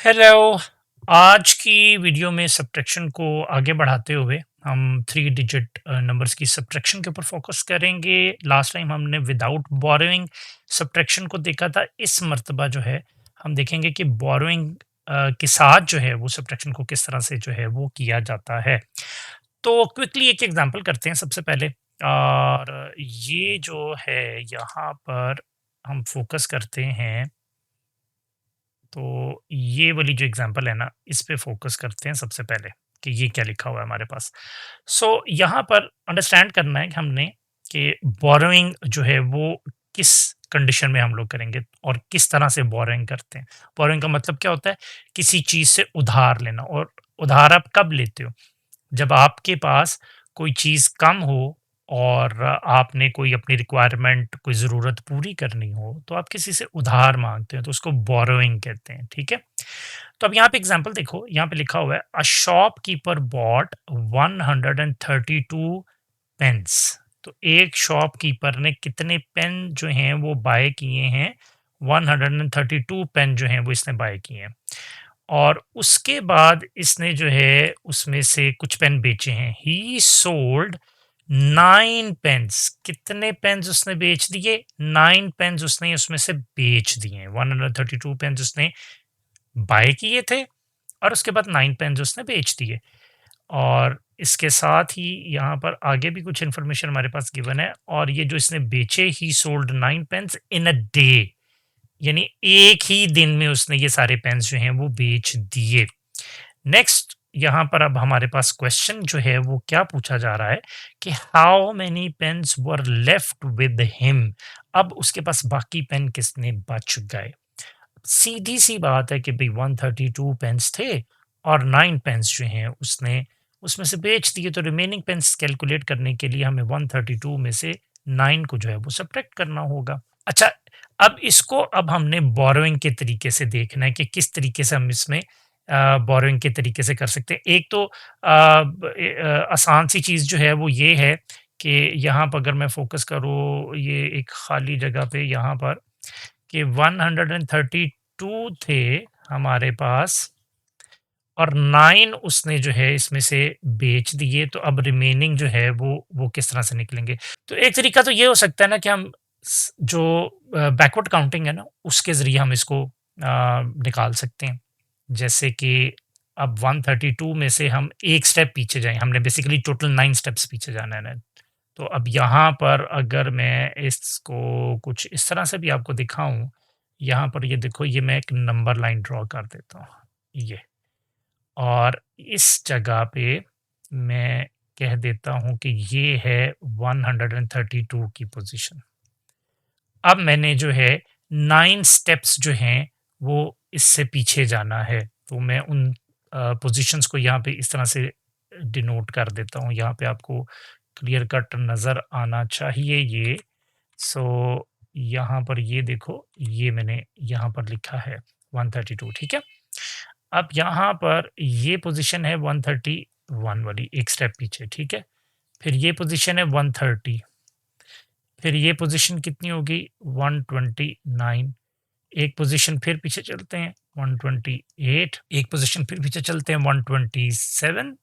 Hello. आज की video में सब्ट्रैक्शन को आगे बढ़ाते हुए हम थ्री डिजिट नंबर्स की सब्ट्रैक्शन के ऊपर फोकस करेंगे। लास्ट टाइम हमने विदाउट बोरोइंग सब्ट्रैक्शन को देखा था। इस मर्तबा जो है हम देखेंगे कि बोरोइंग के साथ जो है वो सब्ट्रैक्शन को किस तरह से जो है वो किया जाता है। तो क्विकली एक एग्जांपल करते हैं सबसे पहले। और ये जो है यहाँ पर हम फोकस करते हैं, तो ये वाली जो एग्जांपल है ना, इस पे फोकस करते हैं सबसे पहले कि ये क्या लिखा हुआ है हमारे पास। यहाँ पर अंडरस्टैंड करना है कि हमने कि बोरोइंग जो है वो किस कंडीशन में हम लोग करेंगे और किस तरह से बोरोइंग करते हैं। बोरोइंग का मतलब क्या होता है? किसी चीज से उधार लेना। और उधार आप कब लेते हो? जब आपके पास कोई चीज़ कम हो और आपने कोई अपनी रिक्वायरमेंट, कोई ज़रूरत पूरी करनी हो, तो आप किसी से उधार माँगते हैं, तो उसको बोरोइंग कहते हैं, ठीक है? तो अब यहाँ पे एग्ज़ाम्पल देखो, यहाँ पे लिखा हुआ है, "अ शॉपकीपर बॉट 132 पेन्स।" तो एक शॉपकीपर ने कितने पेन जो हैं वो बाय किए हैं? 132 पेन जो हैं वो इसने बाय किए हैं। और उसके बाद इसने जो है उसमें से कुछ पेन बेचे हैं। He sold 9 pens. कितने पेन्स उसने बेच दिए? 9 पेन्स उसने उसमें से बेच दिए। 132 पेन्स उसने बाय किए थे और उसके बाद 9 पेन्स उसने बेच दिए। और इसके साथ ही यहाँ पर आगे भी कुछ इन्फॉर्मेशन हमारे पास गिवन है। और ये जो इसने बेचे, he sold 9 pens in a day, यानी एक ही दिन में उसने ये सारे पेन्स जो हैं वो बेच दिए। नेक्स्ट यहाँ पर अब हमारे पास क्वेश्चन जो है वो क्या पूछा जा रहा है कि how many pens were left with him. अब उसके पास बाकी पेन किसने बच गए? सीधी सी बात है कि भाई 132 पेन्स थे और 9 पेन्स जो हैं उसने उसमें से बेच दिए, तो रिमेनिंग पेन्स कैलकुलेट करने के लिए हमें 132 में से 9 को जो है वो सब्ट्रैक्ट करना होगा। अच्छा, अब हमने बोरोइंग के तरीके से देखना है कि किस तरीके से हम इसमें बोरोइंग के तरीके से कर सकते हैं। एक तो आसान सी चीज़ जो है वो ये है कि यहाँ पर अगर मैं फ़ोकस करूँ ये एक खाली जगह पे, यहाँ पर कि 132 थे हमारे पास और 9 उसने जो है इसमें से बेच दिए, तो अब रिमेनिंग जो है वो किस तरह से निकलेंगे? तो एक तरीका तो ये हो सकता है ना कि हम जो बैकवर्ड काउंटिंग है ना उसके ज़रिए हम इसको निकाल सकते हैं। जैसे कि अब 132 में से हम एक स्टेप पीछे जाएँ, हमने बेसिकली टोटल 9 स्टेप्स पीछे जाना है ना। तो अब यहाँ पर अगर मैं इसको कुछ इस तरह से भी आपको दिखाऊँ, यहाँ पर ये देखो, ये मैं एक नंबर लाइन ड्रॉ कर देता हूँ, ये। और इस जगह पे मैं कह देता हूँ कि ये है 132 की पोज़ीशन। अब मैंने जो है 9 स्टेप्स जो हैं वो इससे पीछे जाना है। तो मैं उन पोज़ीशंस को यहाँ पे इस तरह से डिनोट कर देता हूँ। यहाँ पे आपको क्लियर कट नज़र आना चाहिए ये। सो यहाँ पर ये देखो, ये मैंने यहाँ पर लिखा है 132, ठीक है? अब यहाँ पर ये पोज़ीशन है 131 वाली, एक स्टेप पीछे, ठीक है? फिर ये पोज़ीशन है 130, फिर ये पोज़ीशन कितनी होगी 129, एक पोज़ीशन फिर पीछे चलते हैं 128, एक पोज़ीशन फिर पीछे चलते हैं 127,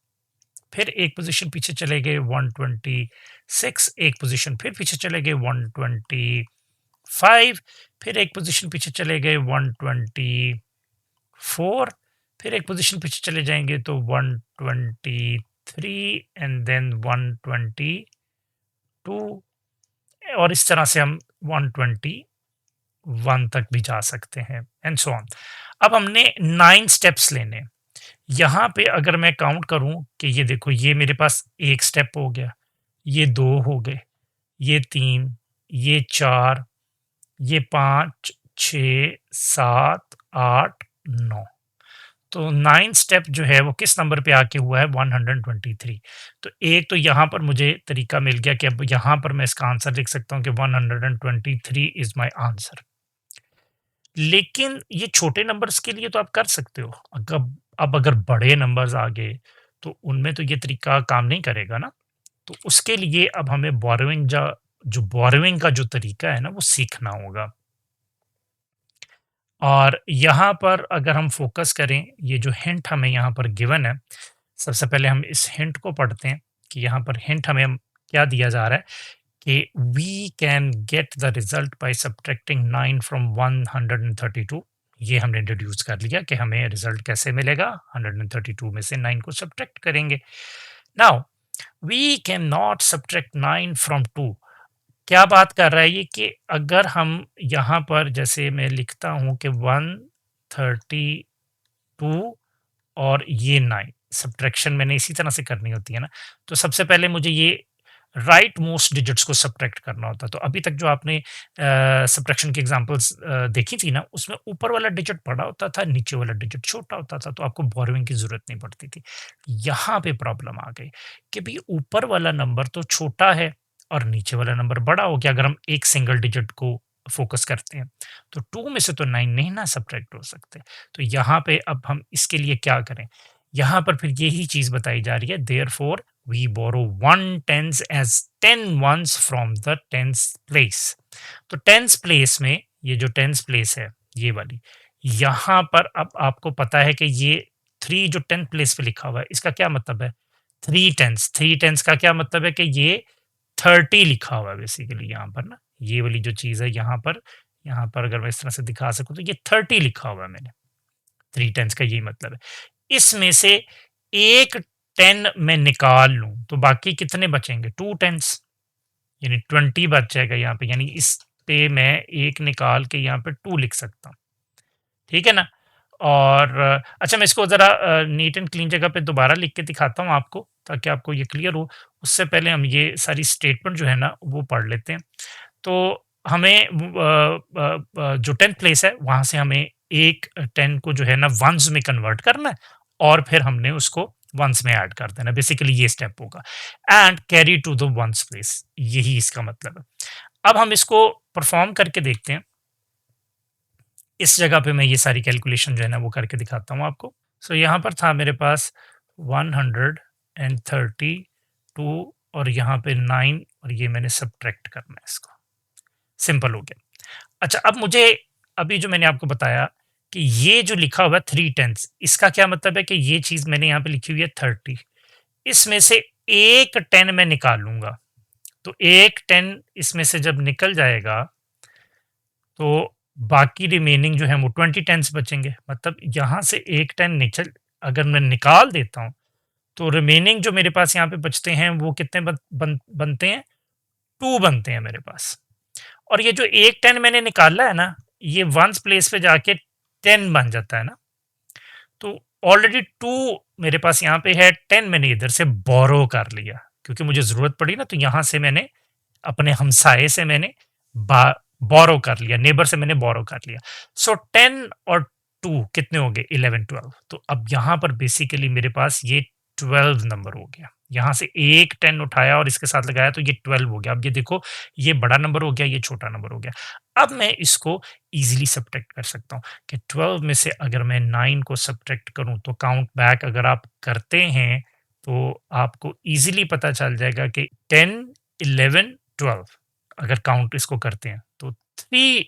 फिर एक पोज़ीशन पीछे चले गए 126, एक पोज़ीशन फिर पीछे चले गए 125, फिर एक पोज़ीशन पीछे चले गए 124, फिर एक पोज़ीशन पीछे चले जाएँगे तो 123 एंड देन 122, और इस तरह से हम 121 तक भी जा सकते हैं एंड सो ऑन। अब हमने 9 स्टेप्स लेने हैं। यहाँ पे अगर मैं काउंट करूँ कि ये देखो, ये मेरे पास 1 स्टेप हो गया, ये 2 हो गए, ये 3, ये 4, ये 5, 6, 7, 8, 9। तो 9 स्टेप जो है वो किस नंबर पे आके हुआ है? 123। तो एक तो यहाँ पर मुझे तरीका मिल गया कि अब यहाँ पर मैं इसका आंसर लिख सकता हूँ कि 123 इज़ माय आंसर। लेकिन ये छोटे नंबर्स के लिए तो आप कर सकते हो। अब अगर बड़े नंबर्स आ गए, तो उनमें तो ये तरीका काम नहीं करेगा ना। तो उसके लिए अब हमें बोरोइंग का जो तरीका है ना वो सीखना होगा। और यहाँ पर अगर हम फ़ोकस करें, ये जो हिंट हमें यहाँ पर गिवन है, सबसे पहले हम इस हिंट को पढ़ते हैं कि यहाँ पर हिंट हमें क्या दिया जा रहा है कि we can get the result by subtracting 9 from 132। ये हमने डिड्यूस कर लिया कि हमें रिजल्ट कैसे मिलेगा, 132 में से 9 को सब्ट्रैक्ट करेंगे। Now we can not subtract 9 from 2। क्या बात कर रहा है ये कि अगर हम यहाँ पर जैसे मैं लिखता हूँ कि 132 और ये 9 सब्ट्रैक्शन मैंने इसी तरह से करनी होती है ना, तो सबसे पहले मुझे ये राइट मोस्ट डिजिट्स को सब्ट्रैक्ट करना होता है। तो अभी तक जो आपने सब्ट्रैक्शन की एग्जांपल्स देखी थी ना, उसमें ऊपर वाला डिजिट बड़ा होता था, नीचे वाला डिजिट छोटा होता था, तो आपको बोरोइंग की जरूरत नहीं पड़ती थी। यहाँ पे प्रॉब्लम आ गई कि भाई ऊपर वाला नंबर तो छोटा है और नीचे वाला नंबर बड़ा हो गया। अगर हम एक सिंगल डिजिट को फोकस करते हैं तो 2 में से तो 9 नहीं ना सब्ट्रैक्ट हो सकते। तो यहाँ पे अब हम इसके लिए क्या करें, यहाँ पर फिर यही चीज बताई जा रही है, therefore we borrow 1 tens as 10 ones from the tens place। तो टेंस प्लेस में ये जो टेंस प्लेस है ये वाली, यहाँ पर अब आपको पता है कि ये 3 जो टेंथ प्लेस पे लिखा हुआ है इसका क्या मतलब है, 3 टेंस का क्या मतलब है कि ये 30 लिखा हुआ है बेसिकली यहाँ पर ना, ये वाली जो चीज है यहाँ पर अगर मैं इस तरह से दिखा सकूं तो ये 30 लिखा हुआ है मैंने, 3 टेंस का यही मतलब है। इसमें से एक 10 मैं निकाल लूं तो बाकी कितने बचेंगे, 2 टेंस, यानी 20 बच जाएगा यहाँ पे, यानी इस पे मैं एक निकाल के यहाँ पे 2 लिख सकता हूँ, ठीक है ना। और अच्छा मैं इसको जरा नीट एंड क्लीन जगह पे दोबारा लिख के दिखाता हूँ आपको, ताकि आपको ये क्लियर हो। उससे पहले हम ये सारी स्टेटमेंट जो है ना वो पढ़ लेते हैं। तो हमें जो 10th प्लेस है वहां से हमें एक 10 को जो है ना वंस में कन्वर्ट करना है और फिर हमने उसको वंस में ऐड कर देना, बेसिकली ये स्टेप होगा, and carry to the ones place, यही इसका मतलब है। अब हम इसको परफॉर्म करके देखते हैं। इस जगह पे मैं ये सारी कैलकुलेशन जो है ना वो करके दिखाता हूँ आपको। सो यहाँ पर था मेरे पास 132 और यहाँ पे 9 और ये मैंने सब्ट्रैक्ट करना है इसको, सिंपल हो गया। अच्छा अब मुझे अभी जो मैंने आपको बताया कि ये जो लिखा हुआ है 3 टेंस, इसका क्या मतलब है कि ये चीज मैंने यहाँ पे लिखी हुई है 30, इसमें से एक 10 मैं निकाल लूंगा, तो एक 10 इसमें से जब निकल जाएगा तो बाकी रिमेनिंग जो है वो 20 टेंस बचेंगे। मतलब यहाँ से एक 10 निकल अगर मैं निकाल देता हूँ तो रिमेनिंग जो मेरे पास यहाँ पे बचते हैं वो कितने बनते हैं, 2 बनते हैं मेरे पास। और ये जो एक 10 मैंने निकाला है ना, ये वंस प्लेस पे जाके 10 बन जाता है ना, तो ऑलरेडी 2 मेरे पास यहाँ पे है, 10 मैंने इधर से बोरो कर लिया क्योंकि मुझे जरूरत पड़ी ना, तो यहाँ से मैंने अपने हमसाए से मैंने बोरो कर लिया, नेबर से मैंने बोरो कर लिया। सो 10 और 2 कितने हो गए, 11 12। तो अब यहाँ पर बेसिकली मेरे पास ये 12 नंबर हो गया, यहाँ से एक 10 उठाया और इसके साथ लगाया तो ये 12 हो गया। अब ये देखो, ये बड़ा नंबर हो गया, ये छोटा नंबर हो गया। अब मैं इसको इजीली सब्ट्रैक्ट कर सकता हूँ कि 12 में से अगर मैं 9 को सब्ट्रैक्ट करूँ तो काउंट बैक अगर आप करते हैं तो आपको इजीली पता चल जाएगा कि 10 11 12 अगर काउंट इसको करते हैं तो 3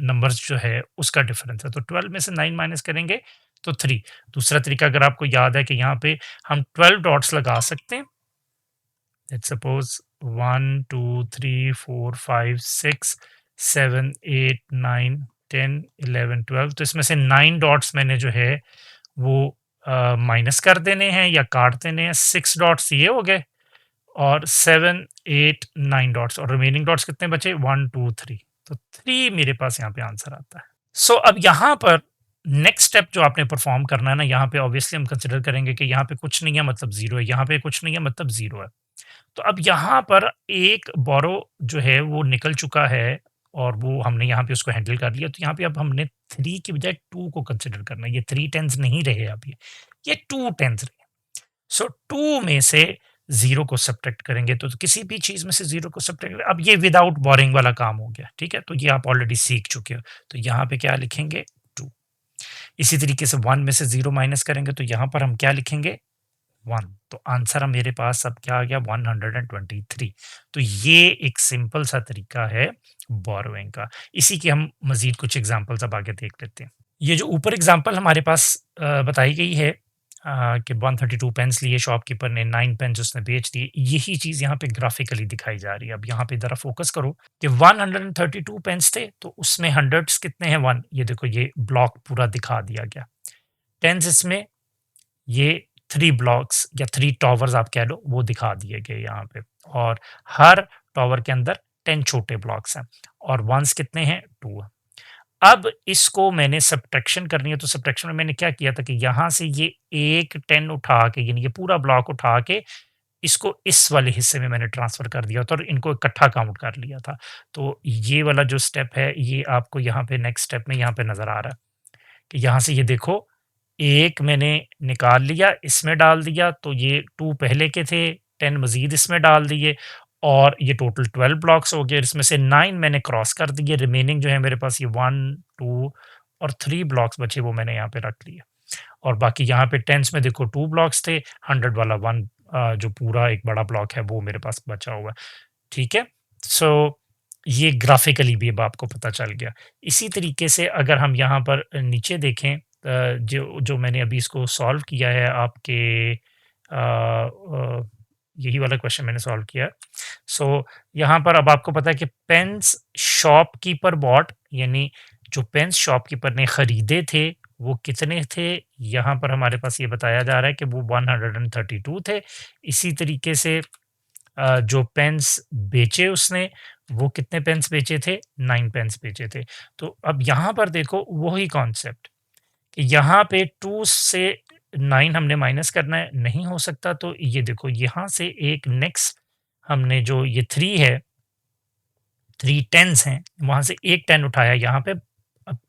नंबर्स जो है उसका डिफरेंस है। तो 12 में से 9 माइनस करेंगे तो 3। दूसरा तरीका अगर आपको याद है कि यहाँ पे हम 12 डॉट्स लगा सकते हैं, लेट्स सपोज 1 2 3 4 5 6 7 8 9 10 11 12, तो इसमें से 9 डॉट्स मैंने जो है वो माइनस कर देने हैं या काट देने हैं। 6 डॉट्स ये हो गए और 7 8 9 डॉट्स, और रिमेनिंग डॉट्स कितने बचे, 1 2 3। तो 3 मेरे पास यहाँ पे आंसर आता है। सो अब यहाँ पर नेक्स्ट स्टेप जो आपने परफॉर्म करना है ना, यहाँ पे ऑब्वियसली हम कंसिडर करेंगे कि यहाँ पे कुछ नहीं है मतलब जीरो है, यहाँ पे कुछ नहीं है मतलब जीरो है। तो अब यहाँ पर एक बोरो जो है वो निकल चुका है और वो हमने यहाँ पे उसको हैंडल कर लिया। तो यहाँ पे अब हमने 3 की बजाय 2 को कंसिडर करना है। ये 3 टेंस नहीं रहे, अब ये 2 टेंस रहे। सो 2 में से 0 को सब्ट्रैक्ट करेंगे तो किसी भी चीज में से 0 को सब्ट्रैक्ट, अब ये विदाउट बोरिंग वाला काम हो गया, ठीक है। तो ये आप ऑलरेडी सीख चुके हो। तो यहाँ पे क्या लिखेंगे, 2। इसी तरीके से 1 में से 0 माइनस करेंगे तो यहाँ पर हम क्या लिखेंगे, 1, तो आंसर अब मेरे पास अब क्या आ गया 123। तो ये एक सिंपल सा तरीका है बोरोइंग का। इसी के हम मज़ीद कुछ एग्ज़ाम्पल्स अब आगे देख लेते हैं। ये जो ऊपर एग्ज़ाम्पल हमारे पास बताई गई है कि 132 पेन्स लिए शॉपकीपर ने, 9 पेन्स उसने बेच दिए। यही चीज़ यहाँ पे ग्राफ़िकली दिखाई जा रही है। अब यहाँ पे ज़रा फ़ोकस करो कि 132 पेन्स थे, तो उसमें हंड्रेड्स कितने हैं 1, ये देखो ये ब्लॉक पूरा दिखा दिया गया। टेन्स इसमें ये 3 ब्लॉक्स या 3 टॉवर्स आप कह लो, वो दिखा दिए गए यहाँ पे, और हर टॉवर के अंदर 10 छोटे ब्लॉक्स हैं और वंस कितने हैं 2। अब इसको मैंने सब्ट्रैक्शन करनी है, तो सब्ट्रैक्शन में मैंने क्या किया था कि यहाँ से ये एक 10 उठा के, यानी ये पूरा ब्लॉक उठा के इसको इस वाले हिस्से में मैंने ट्रांसफ़र कर दिया था और इनको इकट्ठा काउंट कर लिया था। तो ये वाला जो स्टेप है, ये आपको यहाँ पे नेक्स्ट स्टेप में यहाँ पे नज़र आ रहा है कि यहाँ से ये देखो, एक मैंने निकाल लिया, इसमें डाल दिया, तो ये 2 पहले के थे, 10 मज़ीद इसमें डाल दिए और ये टोटल 12 ब्लॉक्स हो गए। इसमें से 9 मैंने क्रॉस कर दिए, रिमेनिंग जो है मेरे पास ये 1, 2 और 3 ब्लॉक्स बचे, वो मैंने यहाँ पे रख लिए। और बाकी यहाँ पे टेंस में देखो 2 ब्लॉक्स थे, 100 वाला 1 जो पूरा एक बड़ा ब्लॉक है वो मेरे पास बचा हुआ है। ठीक है? सो ये ग्राफ़िकली भी अब आपको पता चल गया। इसी तरीके से अगर हम यहाँ पर नीचे देखें, जो जो मैंने अभी इसको सॉल्व किया है आपके यही वाला क्वेश्चन मैंने सॉल्व किया है। सो यहाँ पर अब आपको पता है कि पेन्स शॉपकीपर बॉट, यानी जो पेन्स शॉपकीपर ने खरीदे थे वो कितने थे? यहाँ पर हमारे पास ये बताया जा रहा है कि वो 132 थे। इसी तरीके से जो पेन्स बेचे उसने, वो कितने पेन्स बेचे थे? 9 पेन्स बेचे थे। तो अब यहाँ पर देखो वही कॉन्सेप्ट कि यहाँ पे 2 से 9 हमने माइनस करना है, नहीं हो सकता, तो ये देखो यहाँ से एक नेक्स्ट हमने जो ये 3 है, 3 टेन्स हैं, वहाँ से एक 10 उठाया यहाँ पे,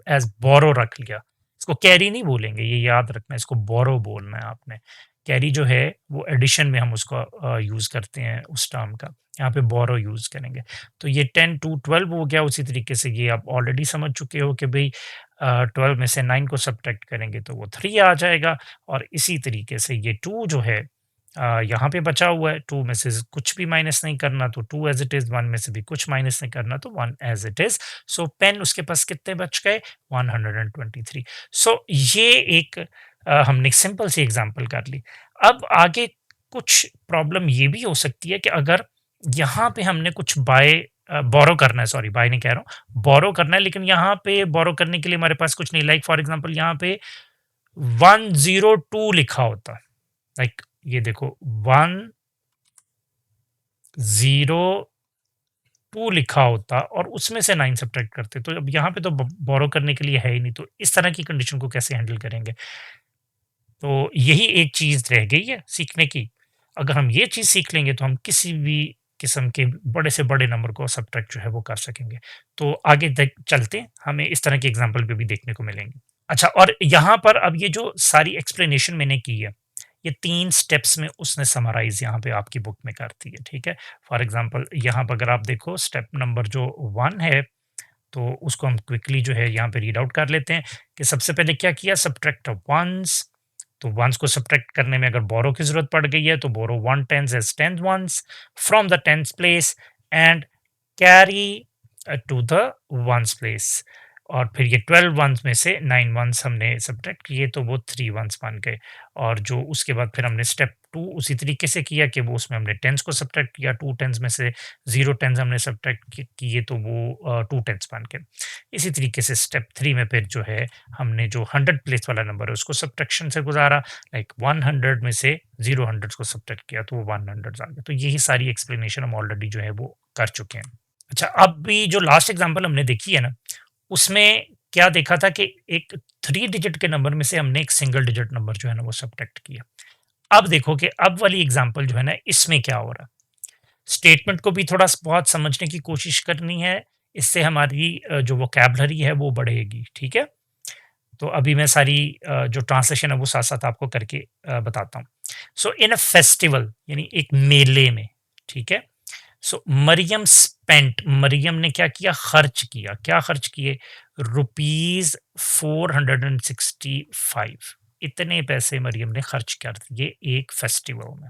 एज़ बोरो रख लिया। इसको कैरी नहीं बोलेंगे, ये याद रखना है, इसको बोरो बोलना है आपने। कैरी जो है वो एडिशन में हम उसको यूज़ करते हैं उस टर्म का, यहाँ पे बोरो यूज़ करेंगे। तो ये 10 टू 12 हो गया, उसी तरीके से ये आप ऑलरेडी समझ चुके हो कि भई 12 में से 9 को सब्ट्रैक्ट करेंगे तो वो 3 आ जाएगा, और इसी तरीके से ये 2 जो है यहाँ पे बचा हुआ है, 2 में से कुछ भी माइनस नहीं करना, तो 2 एज़ इट इज़, 1 में से भी कुछ माइनस नहीं करना, तो 1 as it is. So pen उसके पास कितने बच गए? 123। सो ये एक हमने सिंपल सी एग्ज़ाम्पल कर ली। अब आगे कुछ प्रॉब्लम ये भी हो सकती है कि अगर यहाँ पे हमने कुछ बोरो करना है, सॉरी बाय नहीं कह रहा हूँ, बोरो करना है, लेकिन यहाँ पे बोरो करने के लिए हमारे पास कुछ नहीं, लाइक फॉर एग्ज़ाम्पल यहाँ पे 102 लिखा होता, लाइक ये देखो 102 लिखा होता और उसमें से 9 सब्ट्रैक्ट करते, तो अब यहाँ पे तो बोरो करने के लिए है ही नहीं, तो इस तरह की कंडीशन को कैसे हैंडल करेंगे? तो यही एक चीज़ रह गई है सीखने की। अगर हम ये चीज़ सीख लेंगे तो हम किसी भी किस्म के बड़े से बड़े नंबर को सब्ट्रैक्ट जो है वो कर सकेंगे। तो आगे चलते हैं, हमें इस तरह के एग्जाम्पल भी देखने को मिलेंगे। अच्छा, और यहाँ पर अब ये जो सारी एक्सप्लेनेशन मैंने की है, ये 3 स्टेप्स में उसने समराइज़ यहाँ पे आपकी बुक में कर दी है, ठीक है? फॉर एग्ज़ाम्पल यहाँ पर अगर आप देखो स्टेप नंबर जो 1 है, तो उसको हम क्विकली जो है यहाँ पे रीड आउट कर लेते हैं कि सबसे पहले क्या किया, सब्ट्रैक्ट वंस। तो वंस को सब्ट्रैक्ट करने में अगर बोरो की ज़रूरत पड़ गई है तो borrow 1 tens as 10 ones from the 10th place and carry to the ones place. और फिर ये 12 वंस में से 9 वंस हमने सब्ट्रैक्ट किए, तो वो 3 वंस बन गए। और जो उसके बाद फिर हमने स्टेप 2 उसी तरीके से किया कि वो उसमें हमने टेंस को सब्ट्रैक्ट किया, 2 टेंस में से 0 टेंस हमने सब्ट्रैक्ट किए, तो वो 2 टेंस बन गए। इसी तरीके से स्टेप 3 में फिर जो है हमने जो 100 प्लेस वाला नंबर है उसको सब्ट्रैक्शन से गुजारा, लाइक 100 में से 0 हंड्रेड्स को सब्ट्रैक्ट किया तो वो 100 आ गए। तो यही सारी एक्सप्लेनेशन हम ऑलरेडी जो है वो कर चुके हैं। अच्छा, अब भी जो लास्ट एग्जांपल हमने देखी है ना, उसमें क्या देखा था कि एक 3 डिजिट के नंबर में से हमने एक सिंगल डिजिट नंबर जो है ना वो सब्ट्रैक्ट किया। अब देखो कि अब वाली एग्जांपल जो है ना, इसमें क्या हो रहा है। स्टेटमेंट को भी थोड़ा बहुत समझने की कोशिश करनी है, इससे हमारी जो वोकैब्युलरी है वो बढ़ेगी, ठीक है? तो अभी मैं सारी जो ट्रांसलेशन है वो साथ-साथ आपको करके बताता हूँ। सो इन अ फेस्टिवल, यानी एक मेले में, ठीक है? सो मरियम स्पेंट, मरियम ने क्या किया, खर्च किया, क्या खर्च किए, रुपीज 465। इतने पैसे मरियम ने खर्च कर दिए एक फेस्टिवल में।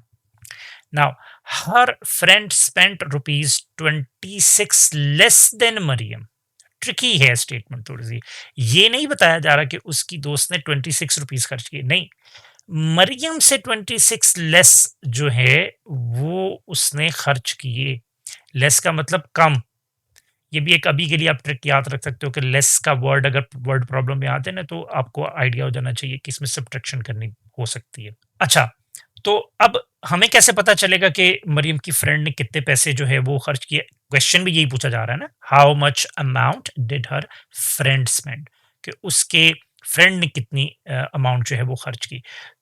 नाउ हर friend spent rupees 26 less than Mariam. Tricky है स्टेटमेंट थोड़ी सी। ये नहीं बताया जा रहा कि उसकी दोस्त ने 26 रुपीज खर्च किए, नहीं, मरियम से 26 लेस जो है वो उसने खर्च किए। लेस का मतलब कम। ये भी एक अभी के लिए आप ट्रिक याद रख सकते हो कि लेस का वर्ड अगर वर्ड प्रॉब्लम में आते हैं ना तो आपको आइडिया हो जाना चाहिए कि इसमें सब्ट्रैक्शन करनी हो सकती है। अच्छा, तो अब हमें कैसे पता चलेगा कि मरियम की फ्रेंड ने कितने पैसे जो है वो खर्च किए? क्वेश्चन भी यही पूछा जा रहा है ना, how much amount did her friend spend, कि उसके फ्रेंड ने कितनी अमाउंट जो है वो खर्च की।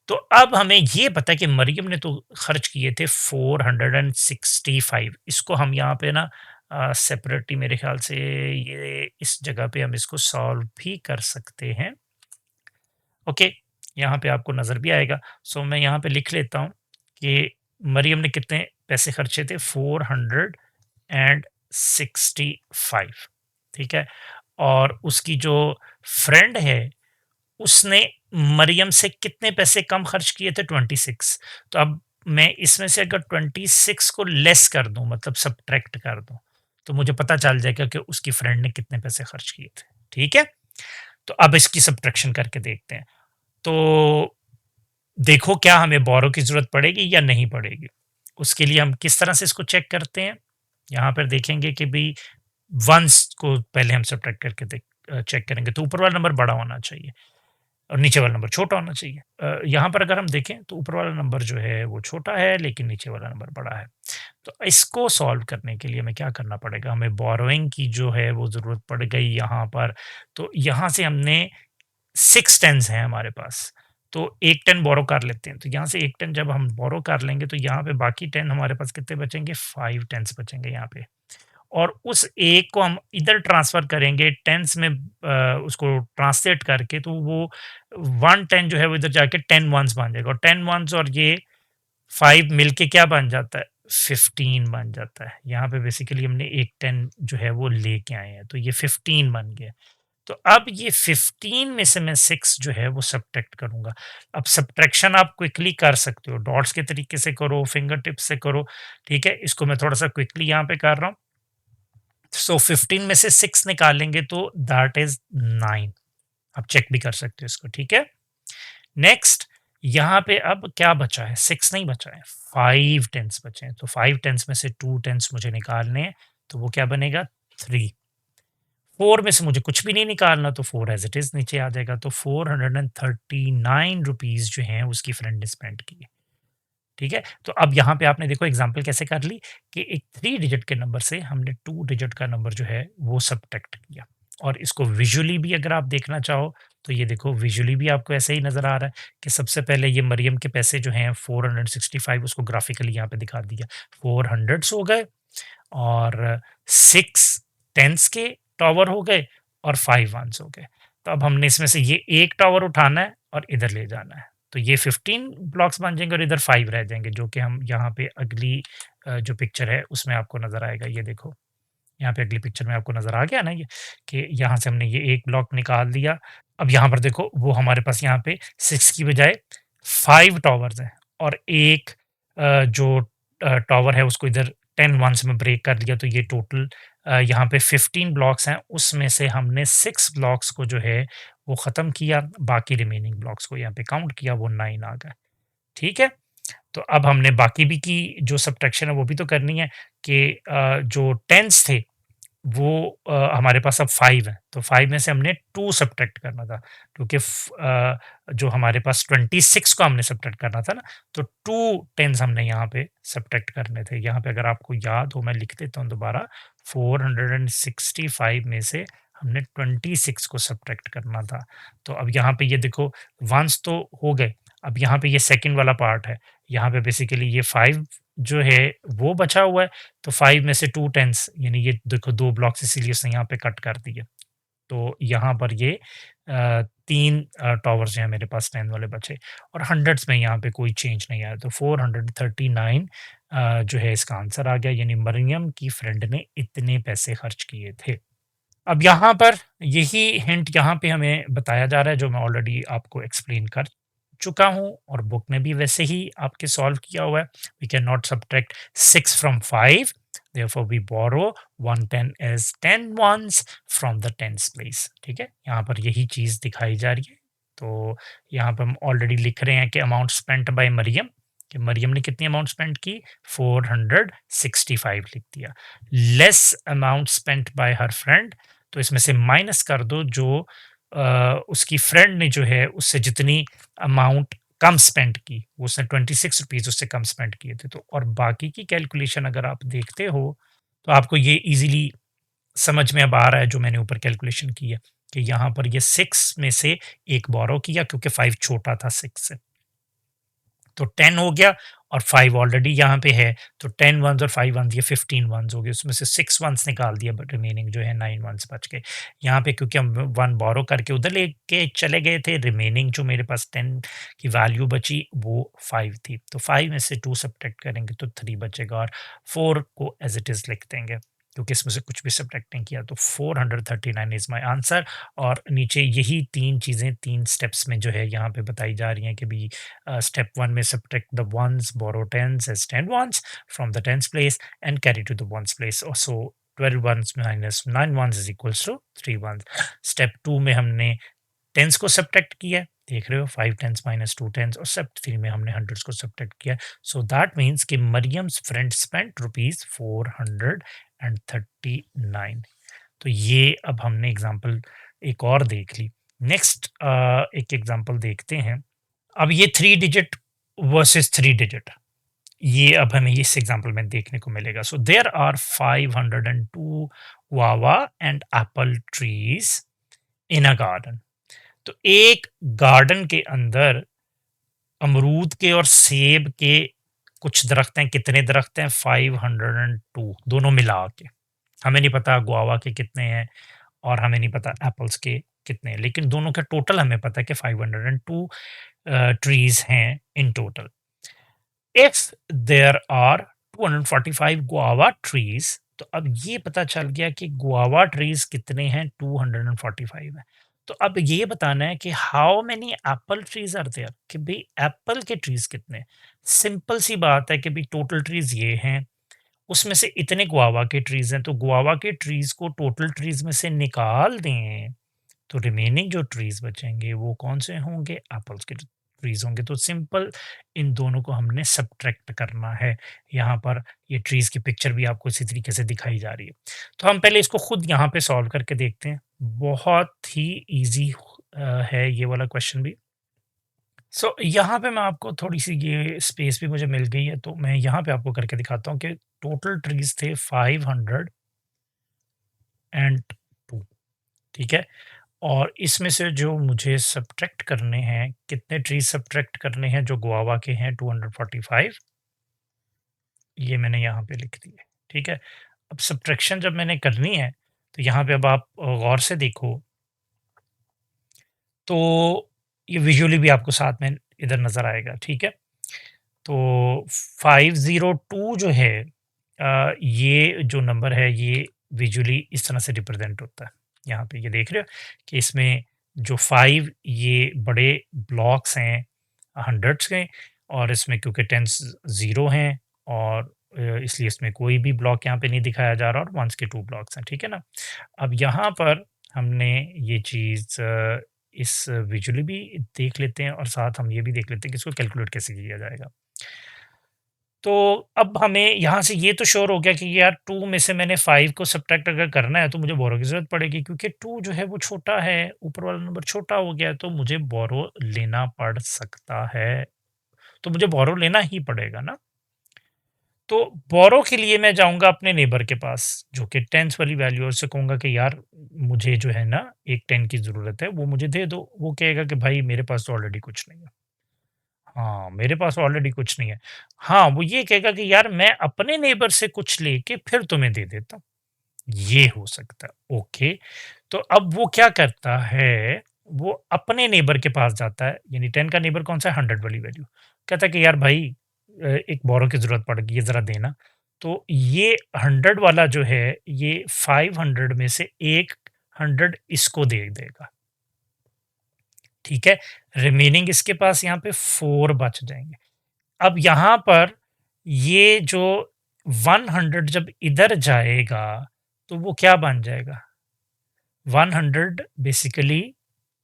तो अब हमें ये पता है कि मरियम ने तो खर्च किए थे 465। इसको हम यहाँ पे ना सेपरेटली मेरे ख्याल से ये इस जगह पे हम इसको सॉल्व भी कर सकते हैं। ओके, यहाँ पे आपको नज़र भी आएगा। सो मैं यहाँ पे लिख लेता हूँ कि मरियम ने कितने पैसे खर्चे थे, 465, ठीक है। और उसकी जो फ्रेंड है उसने मरियम से कितने पैसे कम खर्च किए थे, 26। तो अब मैं इसमें से अगर 26 को लेस कर दूं, मतलब सब्ट्रैक्ट कर दूं, तो मुझे पता चल जाएगा कि उसकी फ्रेंड ने कितने पैसे खर्च किए थे। ठीक है, तो अब इसकी सब्ट्रैक्शन करके देखते हैं। तो देखो क्या हमें बोरो की ज़रूरत पड़ेगी या नहीं पड़ेगी। उसके लिए हम किस तरह से इसको चेक करते हैं, यहाँ पर देखेंगे कि भई वन्स को पहले हम सब्ट्रैक्ट करके चेक करेंगे, तो ऊपर वाला नंबर बड़ा होना चाहिए और नीचे वाला नंबर छोटा होना चाहिए। यहाँ पर अगर हम देखें तो ऊपर वाला नंबर जो है वो छोटा है लेकिन नीचे वाला नंबर बड़ा है। तो इसको सॉल्व करने के लिए हमें क्या करना पड़ेगा, हमें बोरोइंग की जो है वो ज़रूरत पड़ गई यहाँ पर। तो यहाँ से हमने 6 टेन्स हैं हमारे पास, तो 1 10 बोरो कर लेते हैं। तो यहाँ से 1 10 जब हम बोरो कर लेंगे तो यहाँ पे बाकी 10 हमारे पास कितने बचेंगे, 5 टेन्स बचेंगे यहाँ पे। और उस एक को हम इधर ट्रांसफ़र करेंगे टेन्स में, उसको ट्रांसलेट करके, तो वो 1 10 जो है वो इधर जाके 10 वन्स बन जाएगा और 10 वन्स और ये 5 मिलके क्या बन जाता है, 15 बन जाता है। यहाँ पे बेसिकली हमने एक 10 जो है वो लेके आए हैं, तो ये 15 बन गया। तो अब ये 15 में से मैं 6 जो है वो सब्ट्रैक्ट करूँगा। अब सब्ट्रैक्शन आप क्विकली कर सकते हो, डॉट्स के तरीके से करो, फिंगर टिप्स से करो, ठीक है? इसको मैं थोड़ा-सा क्विकली यहाँ पे कर रहा हूँ। सो 15 में से 6 निकालेंगे तो दैट इज 9। आप चेक भी कर सकते हो इसको, ठीक है। नेक्स्ट, यहाँ पे अब क्या बचा है, 6 नहीं बचा है, 5 टेंस बचे हैं। तो 5 टेंस में से 2 टेंस मुझे निकालने हैं, तो वो क्या बनेगा, 3। 4 में से मुझे कुछ भी नहीं निकालना, तो 4 एज इट इज नीचे आ जाएगा। तो 439 रुपीज जो हैं उसकी फ्रेंड ने स्पेंड किए। ठीक है, तो अब यहाँ पे आपने देखो एग्जाम्पल कैसे कर ली कि एक 3 डिजिट के नंबर से हमने 2 डिजिट का नंबर जो है वो सब्ट्रैक्ट किया। और इसको विजुअली भी अगर आप देखना चाहो तो ये देखो विजुअली भी आपको ऐसे ही नज़र आ रहा है कि सबसे पहले ये मरियम के पैसे जो हैं 465, उसको ग्राफिकली यहाँ पे दिखा दिया। 400s हो गए और 6 टेंस के टावर हो गए और 5 वंस हो गए। तो अब हमने इसमें से ये एक टावर उठाना है और इधर ले जाना है। तो ये 15 ब्लॉक्स बन जाएंगे और इधर 5 रह जाएंगे, जो कि हम यहाँ पे अगली जो पिक्चर है उसमें आपको नज़र आएगा। ये देखो, यहाँ पे अगली पिक्चर में आपको नज़र आ गया ना ये, कि यहाँ से हमने ये एक ब्लॉक निकाल दिया। अब यहाँ पर देखो वो हमारे पास यहाँ पे 6 की बजाय 5 टावर्स हैं और एक जो टावर है उसको इधर 10 वंस में ब्रेक कर दिया। तो ये टोटल यहाँ पे 15 ब्लॉक्स हैं, उसमें से हमने 6 ब्लॉक्स को जो है वो ख़त्म किया, बाकी रिमेनिंग ब्लॉक्स को यहाँ पे काउंट किया, वो 9 आ गए। ठीक है? तो अब हमने बाकी भी की जो सब्ट्रैक्शन है वो भी तो करनी है कि जो टेंस थे वो हमारे पास अब 5 हैं, तो 5 में से हमने 2 सब्ट्रैक्ट करना था, क्योंकि जो हमारे पास 26 को हमने सब्ट्रैक्ट करना था ना, तो 2 टेंस हमने यहाँ पे सब्ट्रैक्ट करने थे। यहाँ पे अगर आपको याद हो, मैं लिख देता हूँ दोबारा, 465 में से हमने 26 को सब्ट्रैक्ट करना था। तो अब यहाँ पे ये देखो वंस तो हो गए, अब यहाँ पे ये सेकंड वाला पार्ट है, यहाँ पे बेसिकली ये 5 जो है वो बचा हुआ है। तो 5 में से 2 टेंस, यानी ये देखो 2 ब्लॉक्स इसीलिए उसने यहाँ पे कट कर दिए। तो यहाँ पर ये 3 टॉवर्स हैं मेरे पास 10 वाले बचे और हंड्रेड्स में यहाँ पे कोई चेंज नहीं आया। तो 439 जो है इसका आंसर आ गया, यानी मरियम की फ्रेंड ने इतने पैसे खर्च किए थे। अब यहाँ पर यही हिंट यहाँ पे हमें बताया जा रहा है जो मैं ऑलरेडी आपको एक्सप्लेन कर चुका हूँ और बुक में भी वैसे ही आपके सॉल्व किया हुआ है। We can not subtract 6 from 5, therefore we borrow 1 10 as 10 ones from the tens place. ठीक है? यहाँ पर यही चीज़ दिखाई जा रही है। तो यहाँ पे हम ऑलरेडी लिख रहे हैं कि अमाउंट स्पेंट बाय मरियम, कि मरियम ने कितनी अमाउंट स्पेंड की, 465 लिख दिया। लेस अमाउंट स्पेंट बाय हर फ्रेंड, तो इसमें से माइनस कर दो जो उसकी फ्रेंड ने जो है उससे जितनी अमाउंट कम स्पेंड की, वो उसने 26 रुपीज़ उससे कम स्पेंड किए थे। तो और बाकी की कैलकुलेशन अगर आप देखते हो तो आपको ये ईज़िली समझ में अब आ रहा है जो मैंने ऊपर कैलकुलेशन की है, कि यहाँ पर ये 6 में से 1 बोरो किया क्योंकि 5 छोटा था 6 से। तो 10 हो गया और 5 ऑलरेडी यहाँ पे है, तो 10 वन्स और 5 वन्स, ये 15 वन्स हो गए, उसमें से 6 वन्स निकाल दिया, बट रिमेनिंग जो है 9 वन्स बच गए। यहाँ पे क्योंकि हम 1 बोरो करके उधर लेके चले गए थे, रिमेनिंग जो मेरे पास 10 की वैल्यू बची वो 5 थी, तो 5 में से 2 सब्ट्रैक्ट करेंगे तो 3 बचेगा और 4 को एज इट इज़ लिख देंगे क्योंकि इसमें से कुछ भी सब्ट्रैक्ट नहीं किया, तो 439 इज़ माय आंसर। और नीचे यही 3 चीज़ें 3 स्टेप्स में जो है यहाँ पे बताई जा रही हैं कि भी step 1 may subtract the ones, borrow tens as 10 ones from the tens place and carry to the ones place. So 12 ones minus 9 ones is equals to 3 ones. Step 2 में हमने tens को subtract किया है, देख रहे हो 5 tens minus 2 tens, और step 3 में हमने hundreds को subtract किया है. So that means कि मरियम्स friend spent rupees 439. तो ये अब हमने एग्जाम्पल एक और देख ली। नेक्स्ट एक एग्जाम्पल देखते हैं। अब ये 3 डिजिट वर्सेस 3 डिजिट, ये अब हमें इस एग्जांपल में देखने को मिलेगा। So there are 502 guava and apple trees in a garden. तो एक गार्डन के अंदर अमरूद के और सेब के कुछ दरख्त हैं। कितने दरख्त हैं? 502 दोनों मिला के। हमें नहीं पता गुआवा के कितने हैं और हमें नहीं पता एप्पल्स के कितने हैं, लेकिन दोनों का टोटल हमें पता है कि 502 trees हैं in total. If there are 245 guava trees, तो अब ये पता चल गया कि गुआवा ट्रीज कितने हैं, 245 है। तो अब ये बताना है कि how many apple trees are there, कि भाई एप्पल के ट्रीज कितने। सिंपल सी बात है कि भाई टोटल ट्रीज ये हैं, उसमें से इतने गुआवा के ट्रीज हैं, तो गुआवा के ट्रीज को टोटल ट्रीज में से निकाल दें तो रिमेनिंग जो ट्रीज बचेंगे वो कौन से होंगे? एप्पल्स के ट्रीज होंगे। तो सिंपल इन दोनों को हमने सब्ट्रैक्ट करना है। यहाँ पर ये ट्रीज की पिक्चर भी आपको इसी तरीके से दिखाई जा रही है। तो हम पहले इसको खुद यहाँ पे सॉल्व करके देखते हैं। बहुत ही ईजी है ये वाला क्वेश्चन भी। सो यहाँ पे मैं आपको थोड़ी सी ये स्पेस भी मुझे मिल गई है, तो मैं यहाँ पे आपको करके दिखाता हूँ कि टोटल ट्रीज थे 502। ठीक है, और इसमें से जो मुझे सब्ट्रैक्ट करने हैं, कितने ट्रीज सब्ट्रैक्ट करने हैं? जो गुआवा के हैं 245, ये मैंने यहाँ पे लिख दिए। ठीक है, अब सब्ट्रैक्शन जब मैंने करनी है तो यहाँ पे अब आप गौर से देखो तो ये विजुअली भी आपको साथ में इधर नज़र आएगा। ठीक है, तो 502 जो है ये जो नंबर है ये विजुअली इस तरह से रिप्रेजेंट होता है। यहाँ पे ये देख रहे हो कि इसमें जो 5 ये बड़े ब्लॉक्स हैं हंड्रेड्स के, और इसमें क्योंकि टेंस 0 हैं और इसलिए इसमें कोई भी ब्लॉक यहाँ पे नहीं दिखाया जा रहा और वंस के 2 ब्लॉक्स हैं। ठीक है ना? अब यहाँ पर हमने ये चीज़ इस विजुअली भी देख लेते हैं और साथ हम ये भी देख लेते हैं कि इसको कैलकुलेट कैसे किया जाएगा। तो अब हमें यहाँ से ये तो श्योर हो गया कि यार 2 में से मैंने 5 को सब्ट्रैक्ट अगर करना है तो मुझे बोरो की ज़रूरत पड़ेगी, क्योंकि 2 जो है वो छोटा है, ऊपर वाला नंबर छोटा हो गया है, तो मुझे बोरो लेना पड़ सकता है। तो मुझे बोरो लेना ही पड़ेगा ना। तो बोरो के लिए मैं जाऊँगा अपने नेबर के पास जो कि टेंस वाली वैल्यू है, उससे कहूँगा कि यार मुझे जो है ना एक 10 की ज़रूरत है, वो मुझे दे दो। वो कहेगा कि भाई मेरे पास तो ऑलरेडी कुछ नहीं है। हाँ, मेरे पास ऑलरेडी कुछ नहीं है। हाँ, वो ये कहेगा कि यार मैं अपने नेबर से कुछ लेके फिर तुम्हें दे देता हूँ, ये हो सकता है। ओके, तो अब वो क्या करता है, वो अपने नेबर के पास जाता है, यानी 10 का नेबर कौन-सा है? 100 वाली वैल्यू। कहता है कि यार भाई एक बोरो की ज़रूरत पड़ गई है, ज़रा देना। तो ये 100 वाला जो है, ये 500 में से एक 100 इसको दे देगा। ठीक है? रिमेनिंग इसके पास यहाँ पे 4 बच जाएँगे। अब यहाँ पर ये जो 100 जब इधर जाएगा, तो वो क्या बन जाएगा? 100 बेसिकली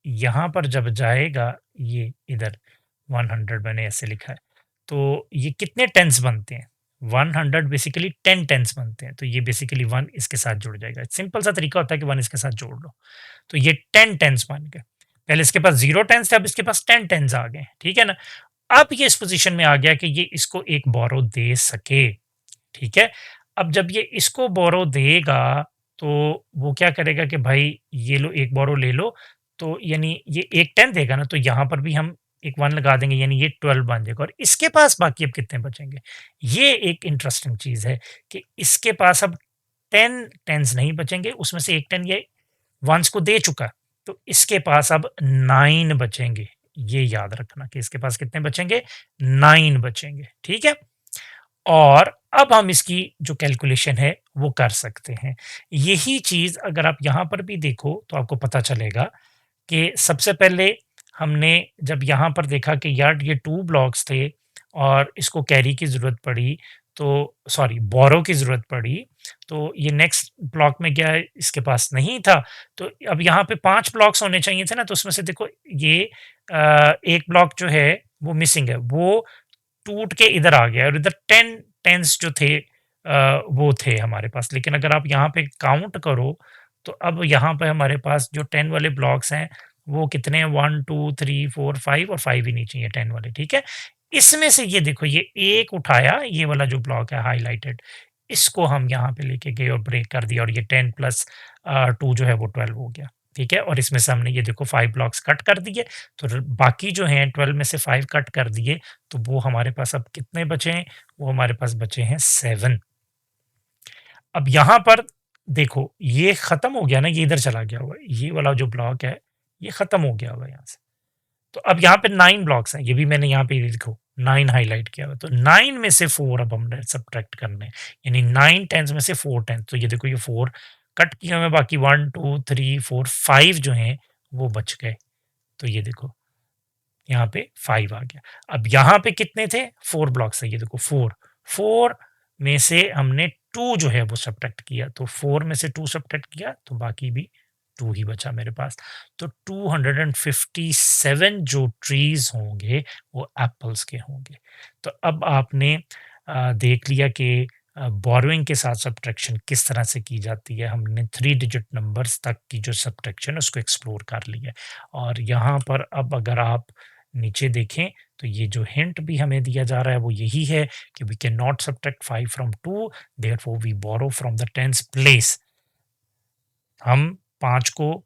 यहाँ पर जब जाएगा, ये इधर 100 मैंने ऐसे लिखा है, तो ये कितने टेंस बनते हैं? 100 बेसिकली 10 टेंस बनते हैं, तो ये बेसिकली 1 इसके साथ जुड़ जाएगा। सिंपल सा तरीका होता है कि 1 इसके साथ जोड़ लो, तो ये 10 टेंस बन गए। पहले इसके पास 0 टेंस थे, अब इसके पास 10 टेंस आ गए, ठीक है ना? अब ये इस पोज़ीशन में आ गया कि ये इसको एक बोरो दे सके, ठीक है? अब जब ये इसको बोरो देगा, तो वो क्या करेगा कि भाई ये लो एक बोरो ले लो, तो यानी ये एक 10 देगा ना, तो यहाँ पर भी हम एक 1 लगा देंगे, यानी ये 12 बन जाएगा और इसके पास बाकी अब कितने बचेंगे? ये एक इंटरेस्टिंग चीज़ है कि इसके पास अब 10 टेंस नहीं बचेंगे, उसमें से एक 10 ये वंस को दे चुका, तो इसके पास अब 9 बचेंगे। ये याद रखना कि इसके पास कितने बचेंगे? 9 बचेंगे, ठीक है? और अब हम इसकी जो कैलकुलेशन है वो कर सकते हैं। यही चीज़ अगर आप यहाँ पर भी देखो तो आपको पता चलेगा कि सबसे पहले हमने जब यहाँ पर देखा कि यार ये 2 ब्लॉक्स थे और इसको कैरी की ज़रूरत पड़ी, तो सॉरी बोरो की ज़रूरत पड़ी, तो ये नेक्स्ट ब्लॉक में गया इसके पास नहीं था, तो अब यहाँ पे 5 ब्लॉक्स होने चाहिए थे ना, तो उसमें से देखो ये 1 ब्लॉक जो है वो मिसिंग है, वो टूट के इधर आ गया और इधर 10 टेंस जो थे वो थे हमारे पास। लेकिन अगर आप यहाँ पे काउंट करो, तो अब यहाँ पे हमारे पास जो 10 वाले ब्लॉक्स हैं, वो कितने हैं 1, 2, 3, 4, 5 और 5 ही नहीं चाहिए 10 वाले, ठीक है? इसमें से ये देखो ये एक उठाया, ये वाला जो ब्लॉक है हाइलाइटेड, इसको हम यहाँ पे लेके गए और ब्रेक कर दिया और ये 10 प्लस 2 जो है वो 12 हो गया, ठीक है? और इसमें से हमने ये देखो 5 ब्लॉक्स कट कर दिए, तो र बाकी जो हैं 12 में से 5 कट कर दिए, तो वो हमारे पास अब कितने बचे हैं? वो हमारे पास बचे हैं 7। अब यहाँ पर देखो ये खत्म हो गया ना, ये इधर चला गया हुआ है, ये वाला जो ब्लॉक है, ये खत्म हो गया हुआ है यहाँ से। तो अब यहाँ पे 9 ब्लॉक्स हैं, ये भी मैंने यहाँ पे देखो 9 हाइलाइट किया हुआ है, तो 9 में से 4 अब हमने सब्ट्रैक्ट करने हैं, यानी 9 टेंस में से 4 टेंस, तो ये देखो ये 4 कट किए हुए हैं, बाकी 1, 2, 3, 4, 5 जो हैं वो बच गए। तो ये देखो यहाँ पे 5 आ गया। अब यहाँ पे कितने थे? 4 ब्लॉक्स है, ये देखो 4, 4 में से हमने 2 जो है वो सब्ट्रैक्ट किया, तो 4 में से 2 सब्ट्रैक्ट किया, तो बाकी भी 2 ही बचा मेरे पास। तो 257 जो ट्रीज़ होंगे, वो एप्पल्स के होंगे। तो अब आपने देख लिया कि बोरोइंग के साथ सब्ट्रैक्शन किस तरह से की जाती है। हमने 3 डिजिट नंबर्स तक की जो सब्ट्रैक्शन है, उसको एक्सप्लोर कर लिया है। और यहाँ पर अब अगर आप नीचे देखें, तो ये जो हिंट भी हमें दिया जा रहा है वो यही है कि we can not subtract 5 from 2, therefore we borrow from the tens place. हम 5 को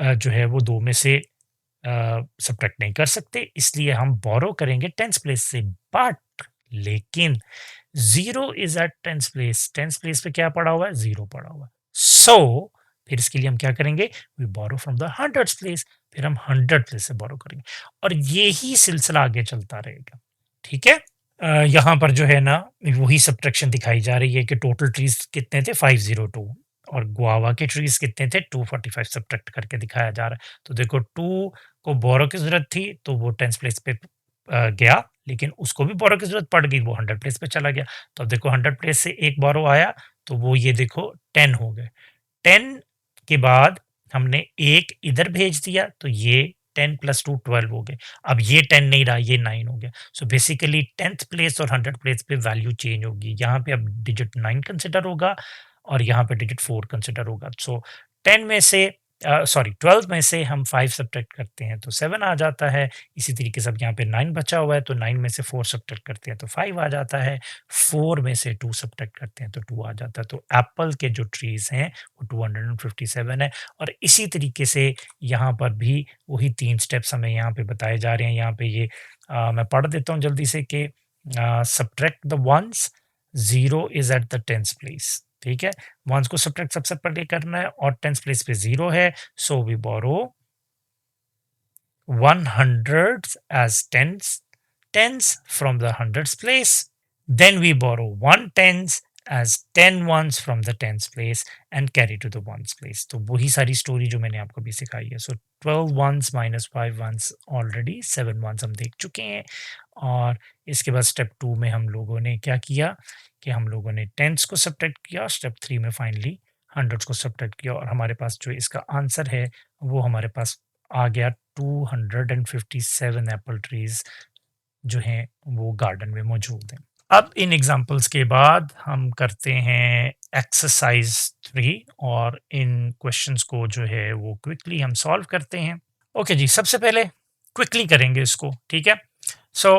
जो है वो 2 में से सब्ट्रैक्ट नहीं कर सकते, इसलिए हम बोरो करेंगे टेंस प्लेस से। बट लेकिन 0 इज एट टेंस प्लेस पे क्या पड़ा हुआ है? 0 पड़ा हुआ है। सो फिर इसके लिए हम क्या करेंगे? We borrow from the hundreds place, फिर हम 100 प्लेस से बोरो करेंगे और ये ही सिलसिला आगे चलता रहेगा, ठीक है? यहाँ पर जो है ना वही सब्ट्रैक्शन दिखाई जा रही है कि टोटल ट्रीज कितने थे? 502 और गुआवा के ट्रीज कितने थे? 245 सब्ट्रैक्ट करके दिखाया जा रहा है। तो देखो 2 को बोरो की ज़रूरत थी, तो वो 10th प्लेस पे गया, लेकिन उसको भी बोरो की ज़रूरत पड़ गई, वो 100 प्लेस पे चला गया। तो अब देखो 100 प्लेस से एक बोरो आया, तो वो ये देखो 10 हो गए। 10 के बाद हमने 1 इधर भेज दिया, तो ये 10 प्लस 2 12 हो गए। अब ये 10 नहीं रहा, ये 9 हो गया। सो बेसिकली 10th प्लेस और 100 प्लेस पे वैल्यू चेंज होगी। यहाँ पे अब डिजिट 9 कंसिडर होगा और यहाँ पे डिजिट 4 कंसिडर होगा। सो 10 में से सॉरी 12 में से हम 5 सब्ट्रैक्ट करते हैं तो 7 आ जाता है। इसी तरीके से अब यहाँ पे 9 बचा हुआ है, तो 9 में से 4 सब्ट्रैक्ट करते हैं तो 5 आ जाता है। 4 में से 2 सब्ट्रैक्ट करते हैं तो 2 आ जाता है। तो एप्पल के जो ट्रीज़ हैं वो 257 है और इसी तरीके से यहाँ पर भी वही 3 स्टेप्स हमें यहाँ पे बताए जा रहे हैं। यहाँ पे ये मैं पढ़ देता हूँ जल्दी से कि subtract the ones, 0 is at the 10th place, ठीक है? वंस को सब्ट्रैक्ट सबसे पहले करना है और 10th प्लेस पे 0 है, so we borrow 100 as tens from the hundreds place. Then we borrow 1 tens as 10 ones from the tens place and carry to the ones place. तो वही सारी स्टोरी जो मैंने आपको भी सिखाई है। सो 12 ones minus 5 ones, already 7 ones हम देख चुके हैं। और इसके बाद स्टेप 2 में हम लोगों ने क्या किया कि हम लोगों ने टेंस को सब्ट्रैक्ट किया, स्टेप 3 में फाइनली हंड्रेड्स को सब्ट्रैक्ट किया, और हमारे पास जो इसका आंसर है वो हमारे पास आ गया 257 एप्पल ट्रीज जो हैं वो गार्डन में मौजूद हैं। अब इन एग्जाम्पल्स के बाद हम करते हैं एक्सरसाइज 3, और इन क्वेश्चंस को जो है वो क्विकली हम सॉल्व करते हैं। ओके जी, सबसे पहले क्विकली करेंगे इसको, ठीक है। सो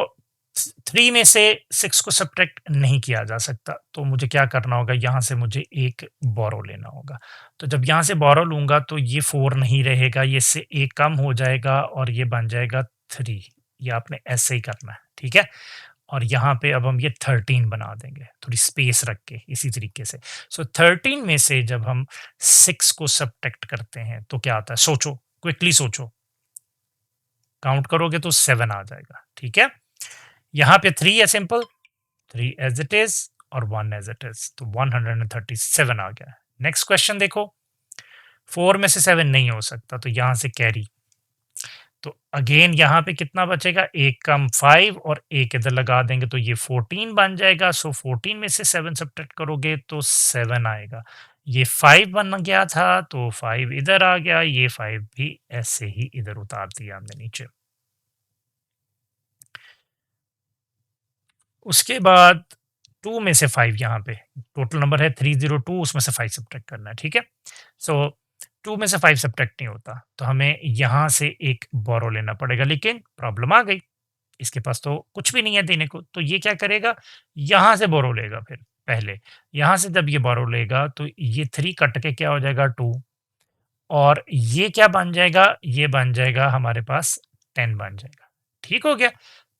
3 में से 6 को सब्ट्रैक्ट नहीं किया जा सकता, तो मुझे क्या करना होगा, यहाँ से मुझे एक बोरो लेना होगा। तो जब यहाँ से बोरो लूंगा तो ये 4 नहीं रहेगा, ये से एक कम हो जाएगा और ये बन जाएगा 3। ये आपने ऐसे ही करना है, ठीक है। और यहाँ पे अब हम ये 13 बना देंगे, थोड़ी स्पेस रख के इसी तरीके से। सो 13 में से जब हम 6 को सब्ट्रैक्ट करते हैं तो क्या आता है, सोचो, क्विकली सोचो, काउंट करोगे तो 7 आ जाएगा, ठीक है। यहाँ पे 3 है, सिंपल 3 एज इट इज और 1 एज इट इज, तो 137 आ गया। नेक्स्ट क्वेश्चन देखो, 4 में से 7 नहीं हो सकता, तो यहाँ से कैरी, तो अगेन यहाँ पे कितना बचेगा, एक कम 5 और एक इधर लगा देंगे तो ये 14 बन जाएगा। सो 14 में से 7 सब्ट्रैक्ट करोगे तो 7 आएगा। ये 5 बन गया था तो 5 इधर आ गया, ये 5 भी ऐसे ही इधर उतार दिया हमने नीचे। उसके बाद 2 में से 5, यहाँ पे टोटल नंबर है 302, उसमें से 5 सब्ट्रैक्ट करना है, ठीक है। सो 2 में से 5 सब्ट्रैक्ट नहीं होता, तो हमें यहाँ से एक बोरो लेना पड़ेगा, लेकिन प्रॉब्लम आ गई, इसके पास तो कुछ भी नहीं है देने को, तो ये क्या करेगा, यहाँ से बोरो लेगा। फिर पहले यहाँ से जब ये बोरो लेगा तो ये 3 कट के क्या हो जाएगा, 2, और ये क्या बन जाएगा, ये बन जाएगा हमारे पास 10 बन जाएगा, ठीक हो गया।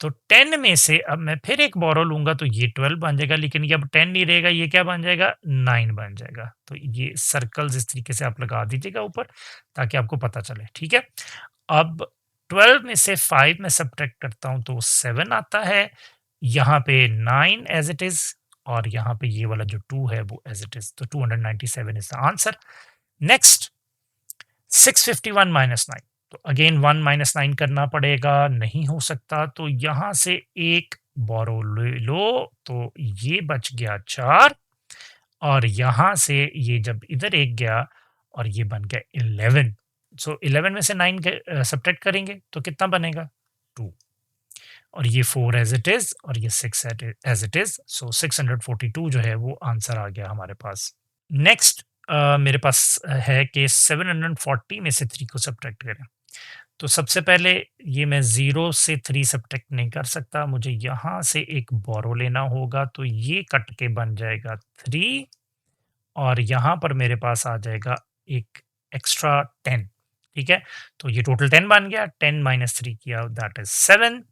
तो 10 में से अब मैं फिर एक बोरो लूंगा तो ये 12 बन जाएगा, लेकिन ये अब 10 नहीं रहेगा, ये क्या बन जाएगा, 9 बन जाएगा। तो ये सर्कल्स इस तरीके से आप लगा दीजिएगा ऊपर, ताकि आपको पता चले, ठीक है। अब 12 में से 5 में सब्ट्रैक्ट करता हूं तो 7 आता है, यहाँ पे 9 एज इट इज, और यहाँ पे ये वाला जो 2 है वो एज इट इज, तो 297 is the answer. Next 651 minus 9, तो अगेन 1 माइनस 9 करना पड़ेगा, नहीं हो सकता, तो यहाँ से एक बोरो ले लो, तो ये बच गया 4, और यहाँ से ये जब इधर एक गया और ये बन गया 11। सो 11 में से 9 सब्ट्रैक्ट करेंगे तो कितना बनेगा, 2, और ये 4 एज इट इज, और ये 6 एज इट इज। सो 642 जो है वो आंसर आ गया हमारे पास। नेक्स्ट मेरे पास है कि 740 में से 3 को सब्ट्रैक्ट करें। तो सबसे पहले ये मैं 0 से 3 सब्ट्रैक्ट नहीं कर सकता, मुझे यहाँ से एक बोरो लेना होगा, तो ये कट के बन जाएगा 3, और यहाँ पर मेरे पास आ जाएगा एक एक्स्ट्रा 10, ठीक है। तो ये टोटल 10 बन गया, 10 माइनस 3 किया दैट इज 7,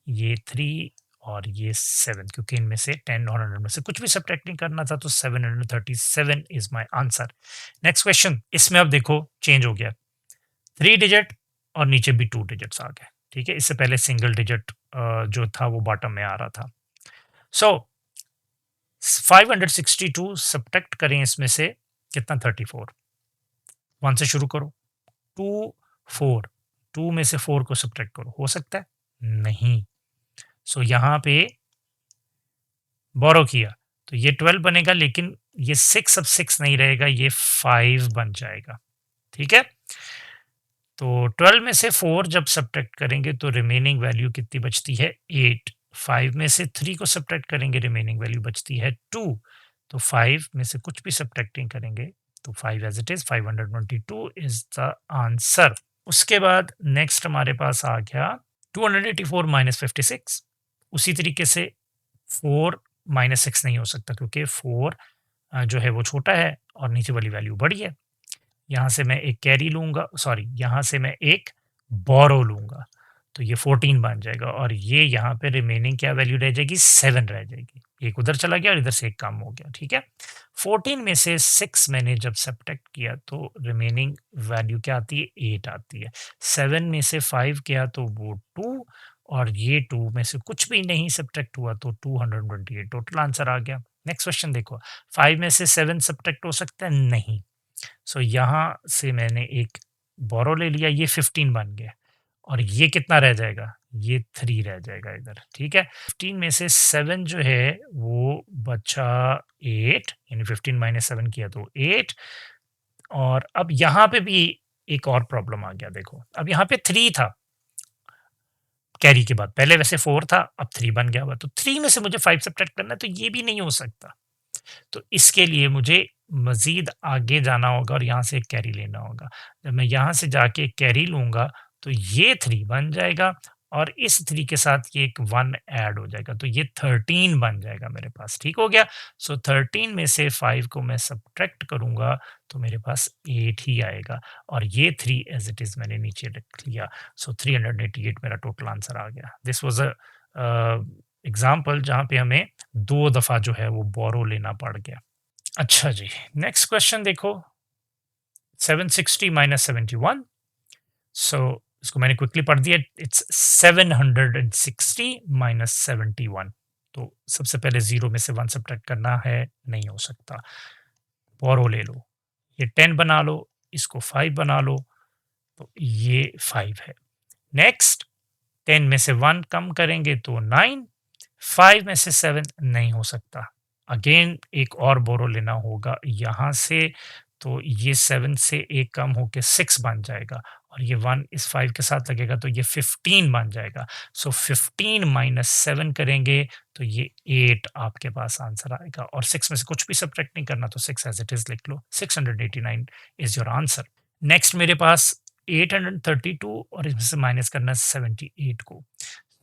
ये 3 और ये 7, क्योंकि इनमें से 10 और 100 में से कुछ भी सब्ट्रैक्ट नहीं करना था, तो 737 is my answer. Next question, इसमें अब देखो चेंज हो गया, 3 डिजिट और नीचे भी 2 डिजिट्स आ गए, ठीक है। इससे पहले सिंगल डिजिट जो था वो बॉटम में आ रहा था। सो 562 सब्ट्रैक्ट करें इसमें से कितना, 34, 1 से शुरू करो, 2 4, 2 में से 4 को सब्ट्रैक्ट करो, हो सकता है, नहीं। सो यहाँ पे बोरो किया तो ये 12 बनेगा, लेकिन ये 6 अब 6 नहीं रहेगा, ये 5 बन जाएगा, ठीक है। तो 12 में से 4 जब सब्ट्रैक्ट करेंगे तो रिमेनिंग वैल्यू कितनी बचती है, 8। 5 में से 3 को सब्ट्रैक्ट करेंगे, रिमेनिंग वैल्यू बचती है 2। तो 5 में से कुछ भी सब्ट्रैक्टिंग करेंगे तो 5 as it is, 522 is the answer. उसके बाद नेक्स्ट हमारे पास आ गया 284 माइनस 56। उसी तरीके से 4 माइनस 6 नहीं हो सकता, क्योंकि 4 जो है वो छोटा है और नीचे वाली वैल्यू बड़ी है। यहाँ से मैं एक कैरी लूँगा, सॉरी, यहाँ से मैं एक बोरो लूँगा, तो ये 14 बन जाएगा, और ये यहाँ पे रिमेनिंग क्या वैल्यू रह जाएगी, 7 रह जाएगी। एक उधर चला गया और इधर से एक कम हो गया, ठीक है। 14 में से 6 मैंने जब सब्ट्रैक्ट किया तो रिमेनिंग वैल्यू क्या आती है, 8 आती है। 7 में से 5 किया तो वो 2, और ये 2 में से कुछ भी नहीं सब्ट्रैक्ट हुआ तो 228 टोटल आंसर आ गया। नेक्स्ट क्वेश्चन देखो, 5 में से 7 सब्ट्रैक्ट हो सकता है? नहीं। सो यहाँ से मैंने एक बोरो ले लिया, ये 15 बन गया और ये कितना रह जाएगा? ये 3 रह जाएगा इधर, ठीक है? 15 में से 7 जो है वो बचा 8, यानी 15 माइनस 7 किया तो 8। और अब यहाँ पे भी एक और प्रॉब्लम आ गया देखो, अब यहाँ पे 3 था कैरी के बाद, पहले वैसे 4 था, अब 3 बन गया हुआ, तो 3 में से मुझे 5 सब्ट्रैक्ट करना है, तो ये भी नहीं हो सकता। तो इसके लिए मुझे मज़ीद आगे जाना होगा और यहाँ से एक कैरी लेना होगा। जब मैं यहाँ से जाके एक कैरी लूँगा, तो ये 3 बन जाएगा और इस 3 के साथ ये एक 1 ऐड हो जाएगा, तो ये 13 बन जाएगा मेरे पास, ठीक हो गया? सो 13 में से 5 को मैं सब्ट्रैक्ट करूँगा, तो मेरे पास 8 ही आएगा और ये 3 एज़ इट इज़ मैंने नीचे रख लिया। सो 388 मेरा टोटल आंसर आ गया। दिस वाज़ एग्ज़ाम्पल जहाँ पे हमें 2 दफ़ा जो है वो बोरो लेना पड़ गया। अच्छा जी, नेक्स्ट क्वेश्चन देखो, 760 माइनस 71। सो इसको मैंने क्विकली पढ़ दिया, इट्स 760 माइनस 71। तो सबसे पहले 0 में से 1 सब्ट्रैक्ट करना है, नहीं हो सकता। बोरो ले लो, ये 10 बना लो, इसको 5 बना लो, तो ये 5 है। नेक्स्ट 10 में से 1 कम करेंगे तो 9, 5 में से 7 नहीं हो सकता। अगेन एक और बोरो लेना होगा यहाँ से, तो ये 7 से 1 कम होके 6 बन जाएगा और ये 1 इस 5 के साथ लगेगा तो ये 15 बन जाएगा। सो 15 माइनस 7 करेंगे तो ये 8 आपके पास आंसर आएगा और 6 में से कुछ भी सब्ट्रैक्ट नहीं करना, तो 6 एज़ इट इज़ लिख लो। 689 इज़ योर आंसर। नेक्स्ट मेरे पास 832 और इसमें से माइनस करना है 78 को।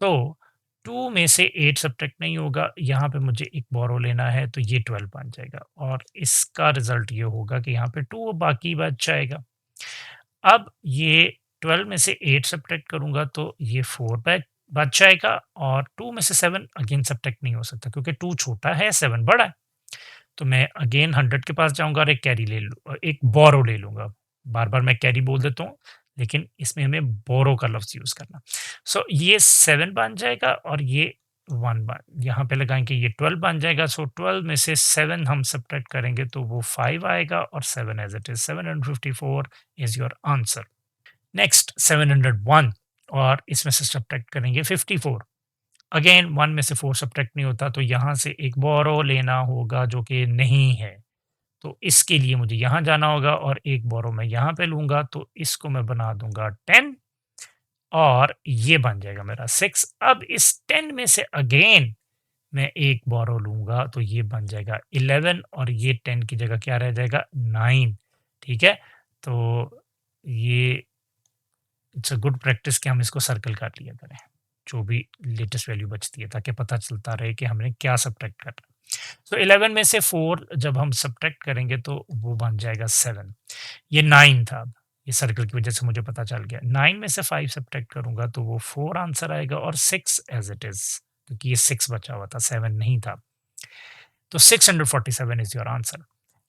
तो 2 में से 8 सब्ट्रैक्ट नहीं होगा, यहाँ पे मुझे एक बोरो लेना है तो ये 12 बन जाएगा और इसका रिज़ल्ट ये होगा कि यहाँ पे 2 बाकी बच जाएगा। अब ये 12 में से 8 सब्ट्रैक्ट करूँगा तो ये 4 बच जाएगा और 2 में से 7 अगेन सब्ट्रैक्ट नहीं हो सकता क्योंकि 2 छोटा है, 7 बड़ा है। तो मैं अगेन 100 के पास जाऊँगा और एक कैरी ले लूँ, एक बोरो ले लूँगा। बार-बार मैं कैरी बोल देता हूँ, लेकिन इसमें हमें बोरो का लफ्ज़ यूज़ करना। सो ये 7 बन जाएगा और ये 1 बन, यहाँ पे लगाएँगे ये 12 बन जाएगा। सो 12 में से 7 हम सब्ट्रैक्ट करेंगे तो वो 5 आएगा और 7 as it is 754 is your answer. Next 701 और इसमें से सब्ट्रैक्ट करेंगे 54। अगेन 1 में से 4 सब्ट्रैक्ट नहीं होता तो यहाँ से एक बोरो लेना होगा जो कि नहीं है। तो इसके लिए मुझे यहाँ जाना होगा और एक बोरो मैं यहाँ पे लूँगा तो इसको मैं बना दूँगा 10 और ये बन जाएगा मेरा 6। अब इस 10 में से अगेन मैं एक बोरो लूँगा तो ये बन जाएगा 11 और ये 10 की जगह क्या रह जाएगा 9, ठीक है? तो ये इट्स अ गुड प्रैक्टिस कि हम इसको सर्कल कर लिया करें, जो भी लेटेस्ट वैल्यू बचती है ताकि पता चलता रहे कि हमने क्या सब्ट्रैक्ट करना है। तो 11 में से 4 जब हम सब्ट्रैक्ट करेंगे तो वो बन जाएगा 7। ये 9 था, अब ये सर्कल की वजह से मुझे पता चल गया। 9 में से 5 सब्ट्रैक्ट करूँगा तो वो 4 आंसर आएगा और 6 एज़ इट इज़, क्योंकि ये 6 बचा हुआ था, 7 नहीं था। तो 647 इज़ योर आंसर।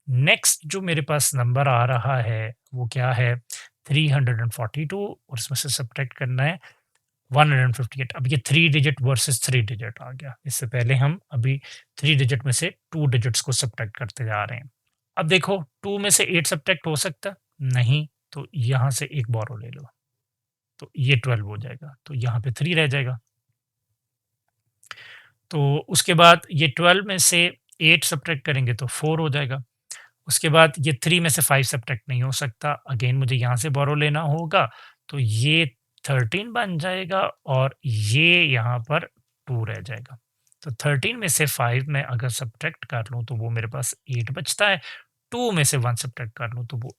नेक्स्ट जो मेरे पास नंबर आ रहा है वो क्या है? 342 और इसमें से सब्ट्रैक्ट करना है 158। अब ये 3 डिजिट वर्सेस 3 डिजिट आ गया। इससे पहले हम अभी 3 डिजिट में से 2 डिजिट्स को सब्ट्रैक्ट करते जा रहे हैं। अब देखो 2 में से 8 सब्ट्रैक्ट हो सकता है? नहीं, तो यहाँ से एक बोरो ले लो। तो ये 12 हो जाएगा, तो यहाँ पे 3 रह जाएगा। तो उसके बाद ये 12 में से 8 सब्ट्रैक्ट करेंगे तो 4 हो जाएगा। उसके बाद ये 3 में से 5 सब्ट्रैक्ट नहीं हो सकता, अगेन मुझे यहाँ से बोरो लेना होगा, तो ये 13 बन जाएगा और ये यहाँ पर 2 रह जाएगा। तो 13 में से 5 मैं अगर सब्ट्रैक्ट कर लूँ तो वो मेरे पास 8 बचता है, 2 में से 1 सब्ट्रैक्ट कर लूँ तो वो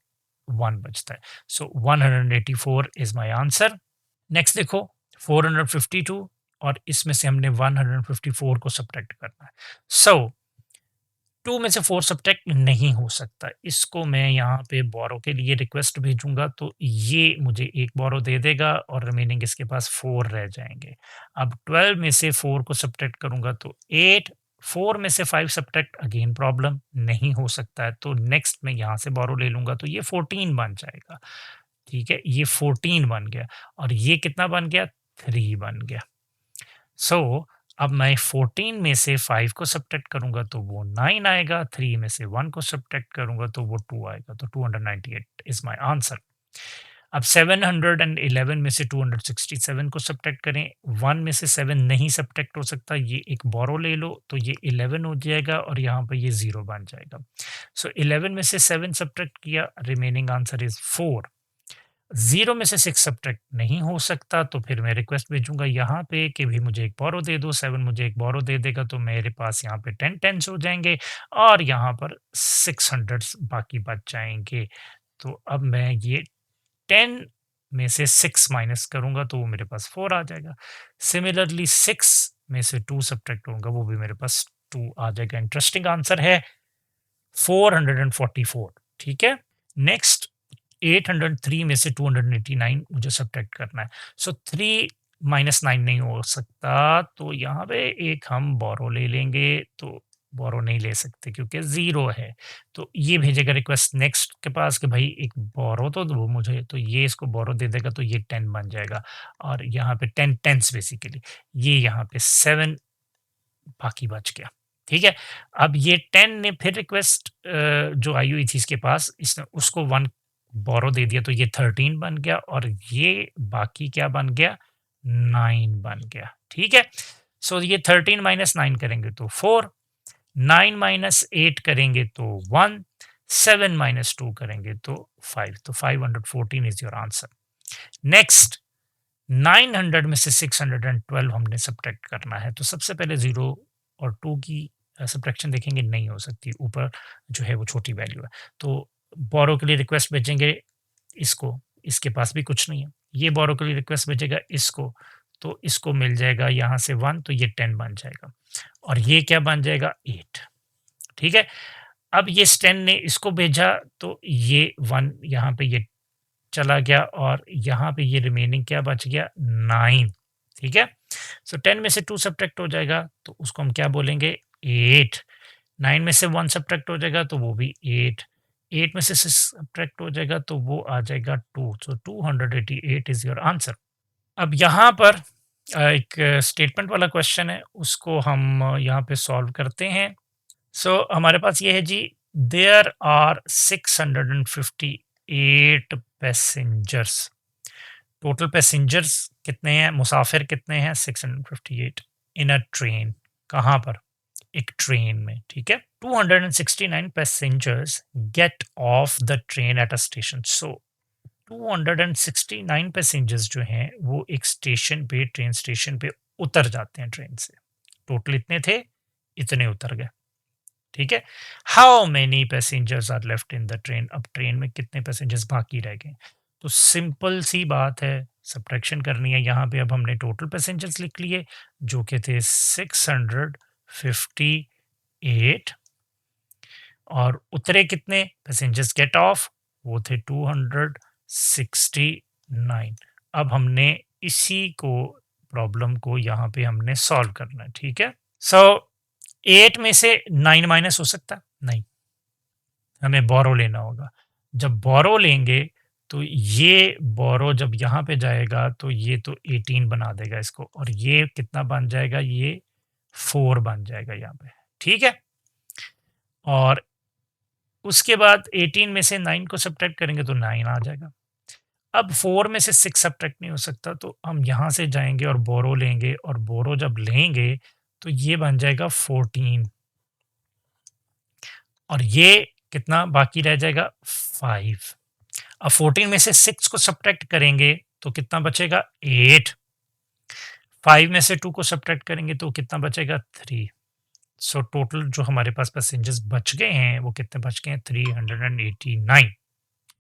1 बचता है। सो 184 इज़ माय आंसर। नेक्स्ट देखो 452 और इसमें से हमने 154 को सब्ट्रैक्ट करना है। सो 2 में से 4 सब्ट्रैक्ट नहीं हो सकता। इसको मैं यहाँ पे बोरो के लिए रिक्वेस्ट भेजूँगा तो ये मुझे 1 बोरो दे देगा और रिमेनिंग इसके पास 4 रह जाएँगे। अब 12 में से 4 को सब्ट्रैक्ट करूँगा तो 8, 4 में से 5 सब्ट्रैक्ट अगेन प्रॉब्लम नहीं हो सकता है, तो नेक्स्ट मैं यहाँ से बोरो ले लूँगा तो ये 14 बन जाएगा। ठीक है? ये 14 बन गया और ये कितना बन गया? 3 बन गया। सो अब मैं 14 में से 5 को सब्ट्रैक्ट करूँगा तो वो 9 आएगा, 3 में से 1 को सब्ट्रैक्ट करूँगा तो वो 2 आएगा, तो 298 इज़ माय आंसर। अब 711 में से 267 को सब्ट्रैक्ट करें, 1 में से 7 नहीं सब्ट्रैक्ट हो सकता, ये एक बोरो ले लो तो ये 11 हो जाएगा और यहाँ पे ये 0 बन जाएगा। सो 11 में से 7 सब्ट्रैक्ट किया, रिमेनिंग आंसर इज़ 4। 0 में से 6 सब्ट्रैक्ट नहीं हो सकता, तो फिर मैं रिक्वेस्ट भेजूँगा यहाँ पे कि भई मुझे एक बोरो दे दो, 7 मुझे एक बोरो दे देगा तो मेरे पास यहाँ पे 10 टेन्स हो जाएँगे और यहाँ पर 600s बाकी बच जाएँगे। तो अब मैं ये 10 में से 6 माइनस करूँगा तो वो मेरे पास 4 आ जाएगा। सिमिलरली 6 में से 2 सब्ट्रैक्ट होगा वो भी मेरे पास 2 आ जाएगा। इंटरेस्टिंग आंसर है 444, ठीक है? नेक्स्ट 803 में से 289 मुझे सब्ट्रैक्ट करना है। सो 3 माइनस 9 नहीं हो सकता, तो यहाँ पे एक हम बोरो ले लेंगे, तो बोरो नहीं ले सकते क्योंकि 0 है। तो ये भेजेगा रिक्वेस्ट नेक्स्ट के पास कि भाई एक बोरो तो दो मुझे, तो ये इसको बोरो दे देगा तो ये 10 बन जाएगा और यहाँ पे 10 टेंस बेसिकली। ये यहाँ पे 7 बाकी बच गया, ठीक है? अब ये 10 ने फिर रिक्वेस्ट जो आई हुई थी इसके पास, इसने उसको 1 बोरो दे दिया तो ये 13 बन गया और ये बाकी क्या बन गया? 9 बन गया, ठीक है? सो ये 13 माइनस 9 करेंगे तो 4, 9 माइनस 8 करेंगे तो 1, 7 माइनस 2 करेंगे तो 5, तो 514 इज़ योर आंसर। नेक्स्ट 900 में से 612 हमने सब्ट्रैक्ट करना है, तो सबसे पहले 0 और 2 की सब्ट्रैक्शन देखेंगे, नहीं हो सकती, ऊपर जो है वो छोटी वैल्यू है। तो बोरो के लिए रिक्वेस्ट भेजेंगे इसको, इसके पास भी कुछ नहीं है। ये बोरो के लिए रिक्वेस्ट भेजेगा इसको, तो इसको मिल जाएगा यहाँ से 1 तो ये 10 बन जाएगा और ये क्या बन जाएगा 8, ठीक है? अब ये 10 ने इसको भेजा तो ये 1 यहाँ पे ये चला गया और यहाँ पे ये रिमेनिंग क्या बच गया 9, ठीक है? सो 10 में से 2 सब्ट्रैक्ट हो जाएगा तो उसको हम क्या बोलेंगे 8, 9 में से 1 सब्ट्रैक्ट हो जाएगा तो वो भी 8, 8 में से 6 सब्ट्रैक्ट हो जाएगा तो वो आ जाएगा 2, सो 288 इज़ योर आंसर। अब यहाँ पर एक स्टेटमेंट वाला क्वेश्चन है, उसको हम यहाँ पे सॉल्व करते हैं। सो हमारे पास ये है जी, there are 658 passengers. Total passengers कितने हैं, मुसाफिर कितने हैं 658 इन अ ट्रेन। कहाँ पर? एक ट्रेन में, ठीक है? 269 passengers get off the train at a station. So 269 passengers जो हैं वो एक स्टेशन पे, ट्रेन स्टेशन पे उतर जाते हैं ट्रेन से। टोटल इतने थे, इतने उतर गए, ठीक है? How many passengers are left in the train. अब ट्रेन में कितने पैसेंजर्स बाकी रह गए? तो सिंपल सी बात है, सब्ट्रैक्शन करनी है। यहाँ पे अब हमने टोटल पैसेंजर्स लिख लिए जो कि थे 658 और उतरे कितने पैसेंजर्स गेट ऑफ, वो थे 269। अब हमने इसी को प्रॉब्लम को यहाँ पे हमने सॉल्व करना है, ठीक है? सो 8 में से 9 माइनस हो सकता? नहीं, हमें बोरो लेना होगा। जब बोरो लेंगे तो ये बोरो जब यहाँ पे जाएगा तो ये तो 18 बना देगा इसको और ये कितना बन जाएगा, ये 4 बन जाएगा यहाँ पे, ठीक है? और उसके बाद 18 में से 9 को सब्ट्रैक्ट करेंगे तो 9 आ जाएगा। अब 4 में से 6 सब्ट्रैक्ट नहीं हो सकता तो हम यहाँ से जाएँगे और बोरो लेंगे और बोरो जब लेंगे तो ये बन जाएगा 14 और ये कितना बाकी रह जाएगा 5। अब 14 में से 6 को सब्ट्रैक्ट करेंगे तो कितना बचेगा 8। 5 में से 2 को सब्ट्रैक्ट करेंगे तो कितना बचेगा 3। सो टोटल जो हमारे पास पैसेंजर्स बच गए हैं वो कितने बच गए हैं 389।